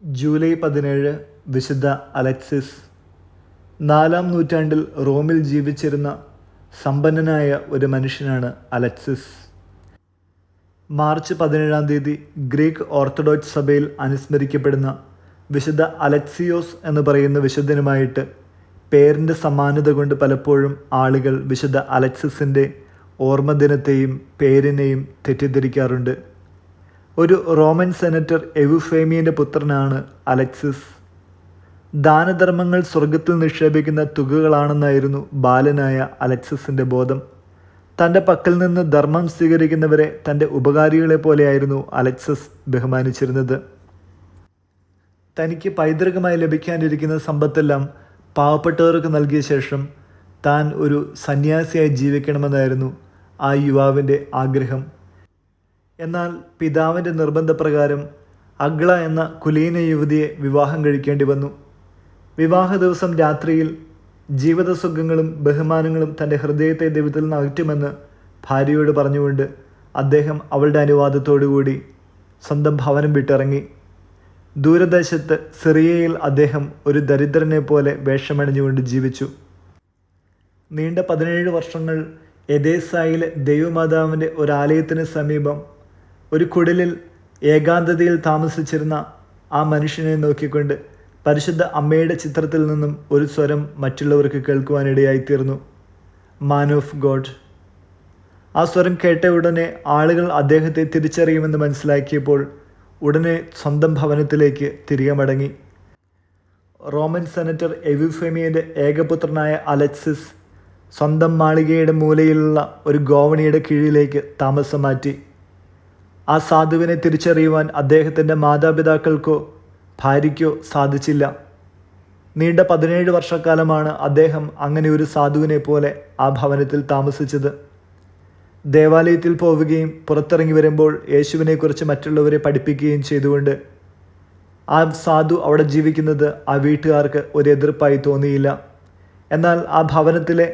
July 17 വിശുദ്ധ Alexis. 4-ാം നൂറ്റാണ്ടിൽ റോമിൽ ജീവിച്ചിരുന്ന സമ്പന്നനായ ഒരു മനുഷ്യനാണ് അലക്സിസ്. മാർച്ച് 17-ാം തീയതി ഗ്രീക്ക് ഓർത്തഡോക്സ് സഭയിൽ അനുസ്മരിക്കപ്പെടുന്ന വിശുദ്ധ അലക്സിയോസ് എന്ന് പറയുന്ന വിശുദ്ധനുമായിട്ട് പേരിൻ്റെ സമാനത കൊണ്ട് പലപ്പോഴും ആളുകൾ വിശുദ്ധ അലക്സിസിൻ്റെ ഓർമ്മദിനത്തെയും പേരിനെയും തെറ്റിദ്ധരിക്കാറുണ്ട്. ഒരു റോമൻ സെനറ്റർ എവുഫേമിയൻ്റെ പുത്രനാണ് അലക്സിസ്. ദാനധർമ്മങ്ങൾ സ്വർഗത്തിൽ നിക്ഷേപിക്കുന്ന തുകകളാണെന്നായിരുന്നു ബാലനായ അലക്സിസിൻ്റെ ബോധം. തൻ്റെ പക്കൽ നിന്ന് ധർമ്മം സ്വീകരിക്കുന്നവരെ തൻ്റെ ഉപകാരികളെ പോലെയായിരുന്നു അലക്സിസ് ബഹുമാനിച്ചിരുന്നത്. തനിക്ക് പൈതൃകമായി ലഭിക്കാനിരിക്കുന്ന സമ്പത്തെല്ലാം പാവപ്പെട്ടവർക്ക് നൽകിയ ശേഷം താൻ ഒരു സന്യാസിയായി ജീവിക്കണമെന്നായിരുന്നു ആ യുവാവിൻ്റെ ആഗ്രഹം. എന്നാൽ പിതാവിൻ്റെ നിർബന്ധപ്രകാരം അഗ്ല എന്ന കുലീന യുവതിയെ വിവാഹം കഴിക്കേണ്ടി വന്നു. വിവാഹ ദിവസം രാത്രിയിൽ ജീവിതസുഖങ്ങളും ബഹുമാനങ്ങളും തൻ്റെ ഹൃദയത്തെ ദൈവത്തിൽ നിന്ന് അകറ്റുമെന്ന് ഭാര്യയോട് പറഞ്ഞുകൊണ്ട് അദ്ദേഹം അവളുടെ അനുവാദത്തോടുകൂടി സ്വന്തം ഭവനം വിട്ടിറങ്ങി. ദൂരദേശത്ത് സിറിയയിൽ അദ്ദേഹം ഒരു ദരിദ്രനെ പോലെ വേഷമണിഞ്ഞുകൊണ്ട് ജീവിച്ചു. നീണ്ട 17 വർഷങ്ങൾ എദേസായിലെ ദൈവമാതാവിൻ്റെ ഒരാലയത്തിന് സമീപം ഒരു കുടിലിൽ ഏകാന്തതയിൽ താമസിച്ചിരുന്ന ആ മനുഷ്യനെ നോക്കിക്കൊണ്ട് പരിശുദ്ധ അമ്മയുടെ ചിത്രത്തിൽ നിന്നും ഒരു സ്വരം മറ്റുള്ളവർക്ക് കേൾക്കുവാനിടയായിത്തീർന്നു. Man of God. ആ സ്വരം കേട്ട ഉടനെ ആളുകൾ അദ്ദേഹത്തെ തിരിച്ചറിയുമെന്ന് മനസ്സിലാക്കിയപ്പോൾ ഉടനെ സ്വന്തം ഭവനത്തിലേക്ക് തിരികെ മടങ്ങി. റോമൻ സെനറ്റർ എവുഫേമിയൻ്റെ ഏകപുത്രനായ അലക്സിസ് സ്വന്തം മാളികയുടെ മൂലയിലുള്ള ഒരു ഗോവണിയുടെ കീഴിലേക്ക് താമസം മാറ്റി. ആ സാധുവിനെ തിരിച്ചറിയുവാൻ അദ്ദേഹത്തിൻ്റെ മാതാപിതാക്കൾക്കോ ഭാര്യയ്ക്കോ സാധിച്ചില്ല. നീണ്ട 17 വർഷക്കാലമാണ് അദ്ദേഹം അങ്ങനെ ഒരു സാധുവിനെ പോലെ ആ ഭവനത്തിൽ താമസിച്ചത്. ദേവാലയത്തിൽ പോവുകയും പുറത്തിറങ്ങി വരുമ്പോൾ യേശുവിനെക്കുറിച്ച് മറ്റുള്ളവരെ പഠിപ്പിക്കുകയും ചെയ്തുകൊണ്ട് ആ സാധു അവിടെ ജീവിക്കുന്നത് ആ വീട്ടുകാർക്ക് ഒരു എതിർപ്പായി തോന്നിയില്ല. എന്നാൽ ആ ഭവനത്തിലെ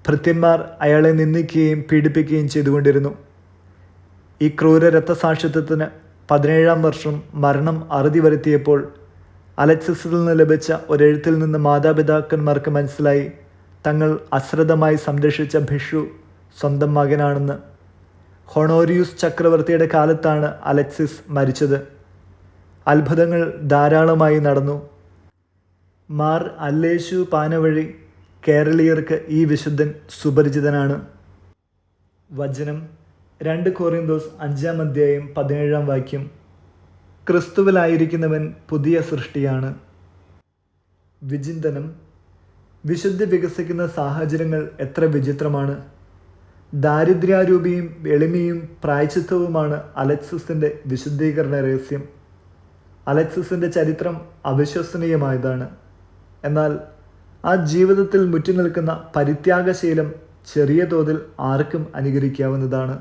ഭൃത്യന്മാർ അയാളെ നിന്ദിക്കുകയും പീഡിപ്പിക്കുകയും ചെയ്തുകൊണ്ടിരുന്നു. ഈ ക്രൂര രക്തസാക്ഷിത്വത്തിന് 17-ാം വർഷം മരണം അറുതി വരുത്തിയപ്പോൾ അലക്സിസിൽ നിന്ന് ലഭിച്ച ഒരെഴുത്തിൽ നിന്ന് മാതാപിതാക്കന്മാർക്ക് മനസ്സിലായി തങ്ങൾ അശ്രദ്ധമായി സംരക്ഷിച്ച ഭിഷു സ്വന്തം മകനാണെന്ന്. ഹൊണോരിയൂസ് ചക്രവർത്തിയുടെ കാലത്താണ് അലക്സിസ് മരിച്ചത്. അത്ഭുതങ്ങൾ ധാരാളമായി നടന്നു. മാർ അല്ലേശു പാന വഴി കേരളീയർക്ക് ഈ വിശുദ്ധൻ സുപരിചിതനാണ്. വചനം 2 കൊറിന്തോസ് 5-ാം അധ്യായം 17-ാം വാക്യം. ക്രിസ്തുവിലായിരിക്കുന്നവൻ പുതിയ സൃഷ്ടിയാണ്. വിചിന്തനം. വിശുദ്ധി വികസിക്കുന്ന സാഹചര്യങ്ങൾ എത്ര വിചിത്രമാണ്. ദാരിദ്ര്യാരൂപിയും എളിമയും പ്രായശ്ചിത്തവുമാണ് അലക്സിസിൻ്റെ വിശുദ്ധീകരണ രഹസ്യം. അലക്സിസിൻ്റെ ചരിത്രം അവിശ്വസനീയമായതാണ്. എന്നാൽ ആ ജീവിതത്തിൽ മുറ്റി നിൽക്കുന്ന പരിത്യാഗശീലം ചെറിയ തോതിൽ ആർക്കും അനുകരിക്കാവുന്നതാണ്.